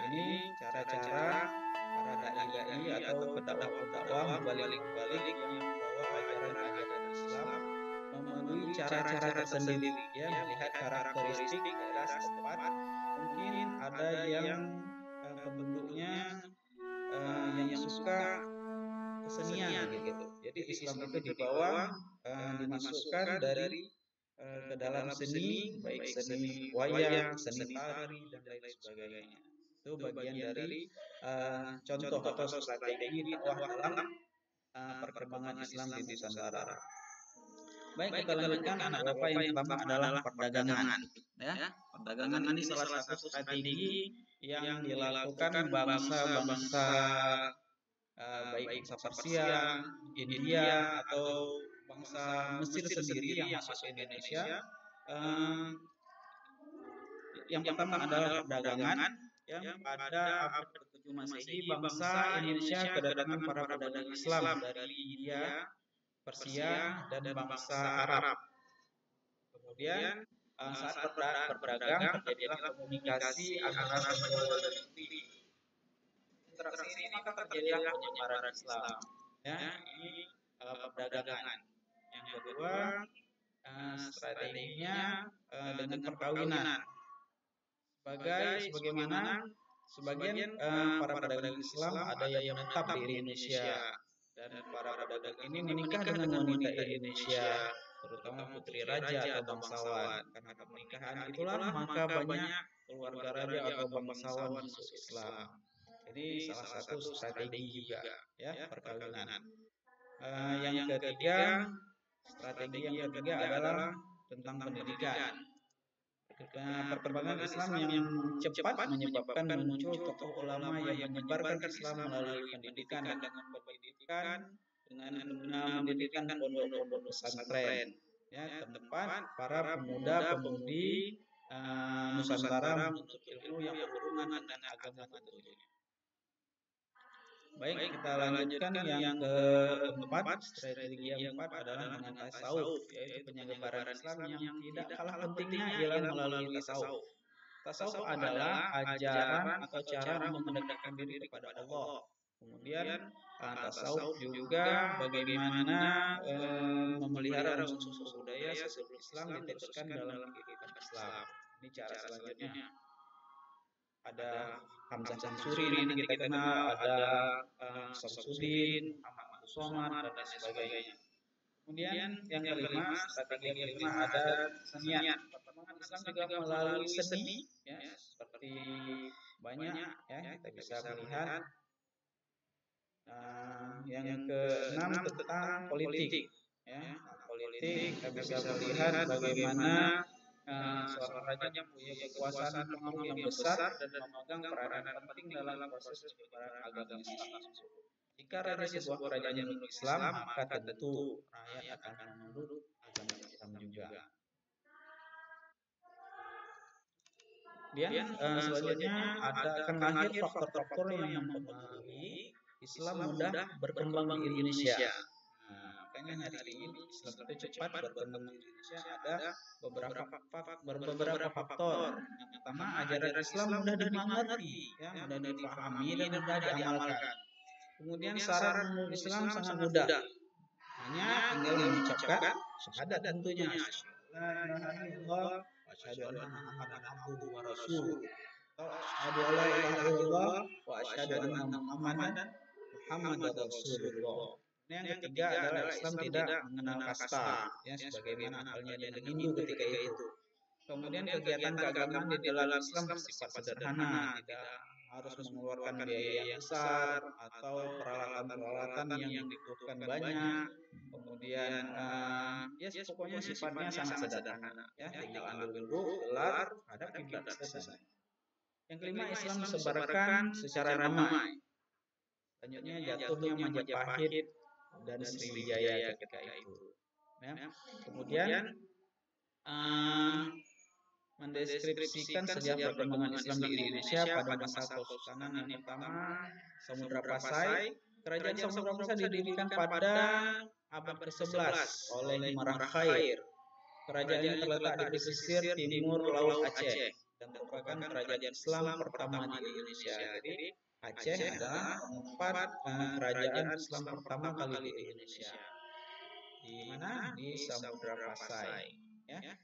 ini cara-cara para dai-dai atau pendakwah-pendakwah balik-balik yang membawa ajaran-ajaran Islam melalui cara-cara tersendiri, ya, melihat karakteristik daerah setempat. Mungkin ada yang penduduknya yang suka kesenian gitu. Jadi Islam itu dibawa dimasukkan dari ke dalam seni, baik seni wayang, seni tari dan lain sebagainya. Itu bagian dari contoh atau strategi dakwah dalam perkembangan Islam di Nusantara. Baik, kita lanjutkan anak Bapak. Yang pertama adalah perdagangan. Ya, perdagangan ini salah satu strategi yang dilakukan bangsa-bangsa baik bangsa Persia, India atau bangsa Mesir sendiri yang masuk ke Indonesia. Yang pertama adalah perdagangan. Yang pada abad ke-7 Masehi, bangsa Indonesia kedatangan para pedagang Islam dari India, Persia, dan bangsa Arab. Kemudian saat berdagang terjadilah komunikasi antara kedua negeri. Interaksi ini maka terjadilah penyebaran Islam. Ya, ini perdagangan. Yang kedua, strateginya dengan perkawinan. Sebagaimana sebagian para pedagang Islam ada yang menetap di Indonesia, dan para pedagang ini menikah dengan wanita Indonesia, terutama putri raja atau bangsawan. Karena pernikahan itulah maka banyak keluarga raja atau bangsawan masuk Islam. Jadi salah satu strategi juga, ya, perkawinan. Yang ketiga, strategi yang ketiga adalah tentang pendidikan. Perkembangan Islam yang cepat menyebabkan muncul tokoh ulama yang menyebarkan Islam melalui pendidikan dengan mendirikan pondok-pondok pesantren, ya, tempat para pemuda-pemudi Nusantara menuntut ilmu yang berhubungan dengan agama tentunya. Baik, kita lanjutkan yang keempat. Strategi yang keempat adalah dengan tasawuf, yaitu penyebaran Islam yang tidak kalah pentingnya ialah melalui tasawuf. Tasawuf adalah ajaran atau cara untuk mendekatkan diri kepada Allah. Kemudian tasawuf juga bagaimana memelihara unsur-unsur budaya sebelum Islam diteruskan dalam kehidupan Islam. Ini cara selanjutnya. Ada Hamzah Syamsuri, nanti kita kenal, ada Samsudin, Ahmad Somad, dan sebagainya. Kemudian yang kelima, strategi yang kelima ada kesenian. Perkembangan Islam juga melalui seni, ya, seperti banyak, ya, kita bisa melihat. Yang keenam tentang politik, ya, politik kita bisa melihat bagaimana seorang raja yang punya kekuasaan pengaruh yang besar dan memegang peranan penting dalam proses penyebaran agama Islam. Jika raja sebuah kerajaan menurut Islam, maka tentu rakyat akan menurut agama Islam juga. Dan selanjutnya akan lahir faktor-faktor yang mempengaruhi Islam mudah berkembang di Indonesia. Makanya hari ini Islam itu cepat berkembang di Indonesia ada beberapa faktor. Yang pertama, ajaran Islam mudah dimengerti, ya, mudah dipahami dan mudah diamalkan. Kemudian syarat memeluk Islam sangat mudah. Hanya tinggal mengucapkan syahadat tentunya. La ilaha illallah wa asyhadu anna Muhammadan abduhu wa rasuluh. Asyhadu alla ilaha illallah wa asyhadu anna Muhammadan rasulullah. Yang ketiga adalah Islam tidak mengenal kasta, ya, sebagaimana halnya dengan Hindu ketika itu. Kemudian kegiatan keagamaan di dalam Islam bersifat sederhana, tidak harus mengeluarkan biaya yang besar atau peralatan-peralatan yang dibutuhkan banyak. Kemudian ya, pokoknya sifatnya sangat sederhana, ya, tinggal ambil wudhu, gelar, hadap kiblat, selesai. Yang kelima, Islam disebarkan secara damai. Selanjutnya jatuhnya Majapahit dan Sriwijaya ketika itu. Ya. Kemudian mendeskripsikan sejarah perkembangan Islam di Indonesia pada masa Kesultanan yang pertama, Samudra Pasai. Kerajaan Samudra Pasai didirikan pada abad ke-11 oleh Marang Khair. Kerajaan ini terletak di pesisir timur Laut Aceh. dan merupakan kerajaan Islam pertama di Indonesia. Jadi Aceh adalah tempat kerajaan Islam pertama kali di Indonesia. Di mana? Di Samudra Pasai. Ya.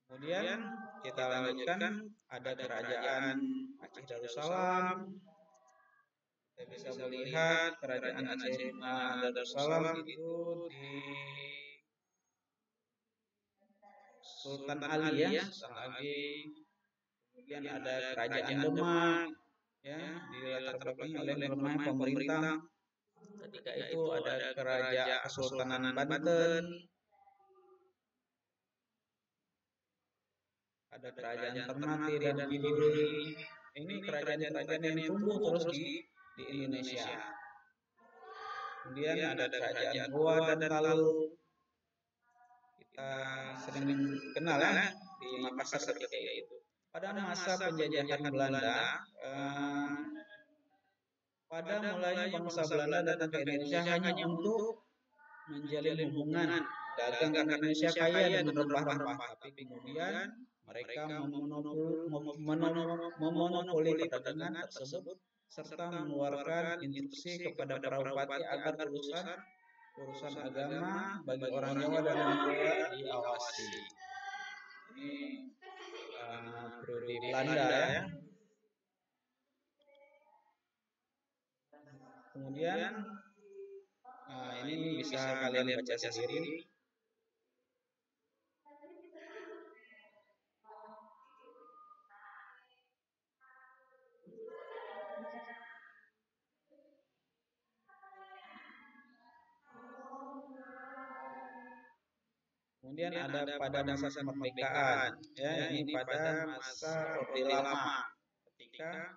Kemudian kita lanjutkan ada kerajaan Aceh Darussalam. Kita bisa melihat kerajaan Aceh Darussalam itu di Sultan Ali ya, Sultan Ali. Kemudian ada kerajaan Demak ya, di latar belakangi oleh melemahnya pemerintah. Ketika itu ada kerajaan Kesultanan Banten, ada kerajaan Ternate dan Kidul. Ini kerajaan-kerajaan yang tumbuh terus di Indonesia. Kemudian ada kerajaan Goa dan Talu. Kita sering kenal ya di Makassar ketika itu. Pada masa penjajahan Belanda, pada mulanya bangsa Belanda datang ke Indonesia hanya untuk menjalin hubungan dagang karena Indonesia kaya dengan rempah-rempah. Tapi kemudian mereka memonopoli perdagangan tersebut serta mengeluarkan instruksi kepada para bupati agar urusan agama bagi orang Jawa dan Madura diawasi. Ini periode Belanda ya. Kemudian ini bisa kalian baca sendiri. Kemudian ada pada masa kemerdekaan, ya ini pada masa Orde Lama, ketika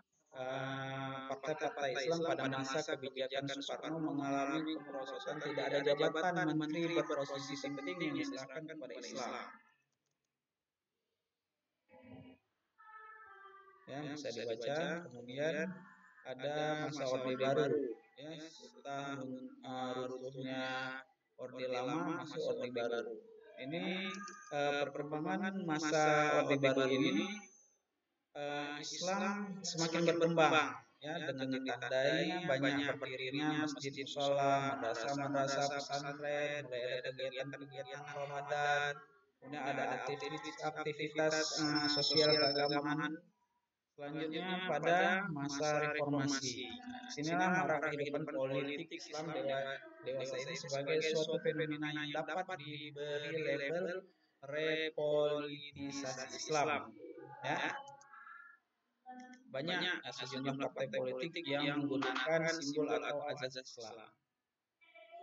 partai-partai Islam pada masa kebijakan Soekarno mengalami kemerosotan, tidak ada jabatan menteri berposisi penting yang diserahkan kepada Islam. Ya bisa dibaca. Kemudian ada masa Orde Baru, ya setelah runtuhnya Orde Lama masuk Orde Baru. Ini perkembangan masa Orde Baru ini Islam semakin berkembang ya dengan ditandai banyak berdirinya masjid mushola, madrasah pesantren, mulai ada kegiatan-kegiatan Ramadan, kemudian ada aktivitas sosial keagamaan. Selanjutnya pada masa reformasi. Sinilah marak kehidupan politik Islam dewasa ini sebagai suatu fenomena yang dapat diberi label repolitisasi Islam. Ya. Banyak sejumlah partai politik yang menggunakan simbol atau azas Islam.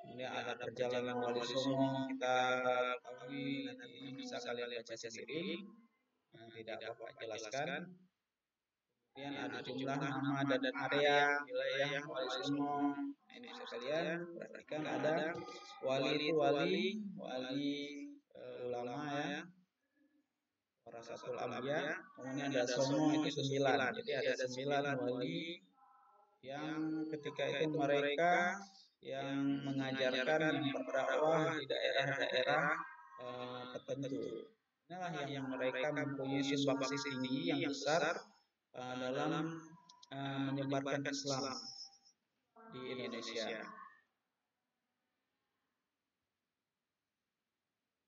Kemudian ada perjalanan Wali Songo, kita ketahui ini bisa kalian baca sendiri. Tidak Bapak jelaskan. Kemudian ada jumlah nama dan area wilayah Wali Songo. Ini bisa kalian perhatikan, ada wali itu wali ulama ya, warasatul anbiya. Kemudian ada Songo itu 9. Jadi ada 9 wali yang ketika itu mereka yang mengajarkan, yang berdakwah di daerah-daerah tertentu. Inilah yang mereka mempunyai sumbangsi tinggi yang besar dalam menyebarkan Islam di Indonesia.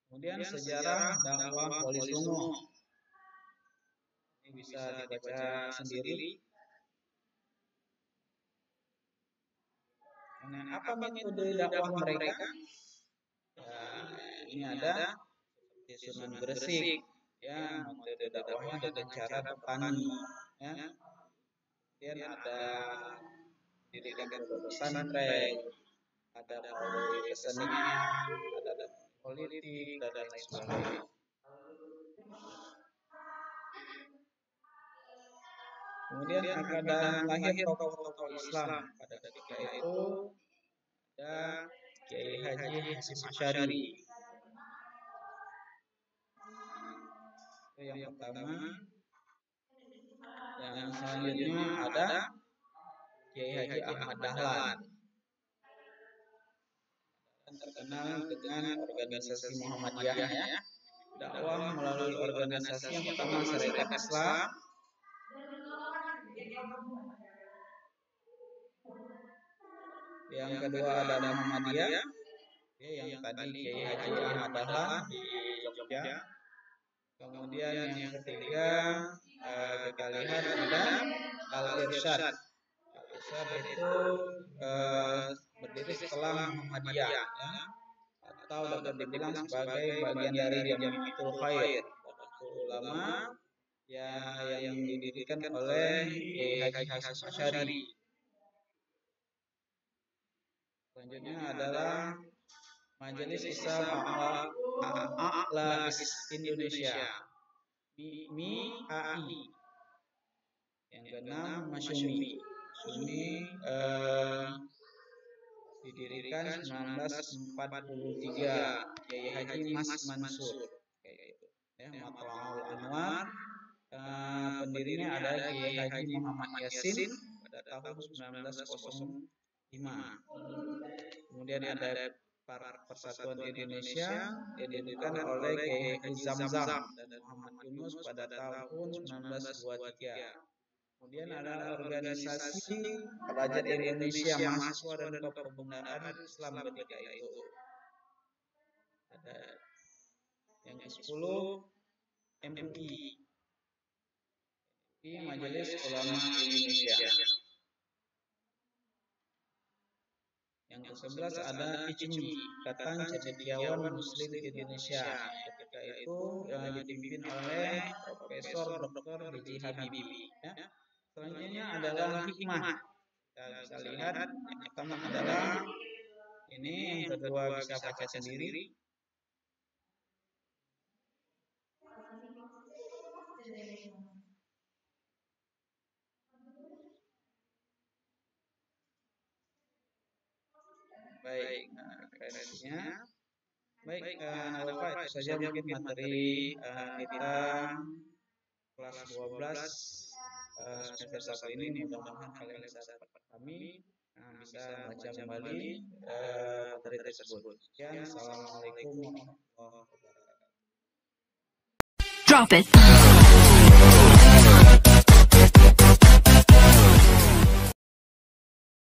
Kemudian sejarah dakwah Wali Songo ini bisa dibaca sendiri. Nah, apa metode dakwah mereka? Ya, ini ada di Sunan Gresik, ya metode dakwahnya dengan cara bertani, ya. Kemudian ada didikan pesantren, ada melalui kesenian, ada politik dan lain sebagainya. Kemudian akan lahir tokoh-tokoh Islam pada ketika itu ada Kiai Haji Hasyim Asy'ari. Itu yang pertama. Yang selanjutnya ada Kiai Haji Ahmad Dahlan, terkenal dengan organisasi Muhammadiyah ya. dakwah melalui organisasi yang pertama Syarikat Islam, yang kedua ada Muhammadiyah, yang tadi Kiai Haji Ahmad Dahlan di Jogja. Kemudian yang ketiga kita lihat ada Al-Irsyad. Al-Irsyad itu berdiri setelah Muhammadiyah, ya, atau dapat dibilang sebagai bagian dari Jamiatul Khair, ulama yang didirikan oleh Haji Hasyim Asy'ari. Selanjutnya adalah Majelis Islam A'la Indonesia, MIAI. Yang keenam Masyumi. Didirikan 1943, Kiai Haji Mas Mansur, kayak gitu. Ya, Matla'ul Anwar. Pendirinya ada Kiai Haji Muhammad Yasin pada tahun 1905. Kemudian ada Persatuan Indonesia didirikan oleh Kiai Haji Zamzam dan Muhammad Yunus pada tahun 1923. Kemudian ada organisasi pelajar Indonesia, mahasiswa dan pembinaan Islam ketika itu. Ada yang ke-10 MUI, Majelis Ulama Indonesia. Yang ke-11 ada ICMI, Ikatan Cendekiawan Muslim Indonesia. Ketika itu dipimpin oleh Profesor Dr. B.J. Habibie. Ya. Selanjutnya adalah hikmah. Kita bisa lihat yang pertama adalah ini, yang kedua bisa baca sendiri. Baik, referensinya. Baik, Bapak, itu saja mungkin materi kita kelas 12 semester 1 ini. Mudah-mudahan kalian bisa kami bisa baca kembali materi tersebut. Sekian, assalamualaikum warahmatullahi wabarakatuh. Drop it.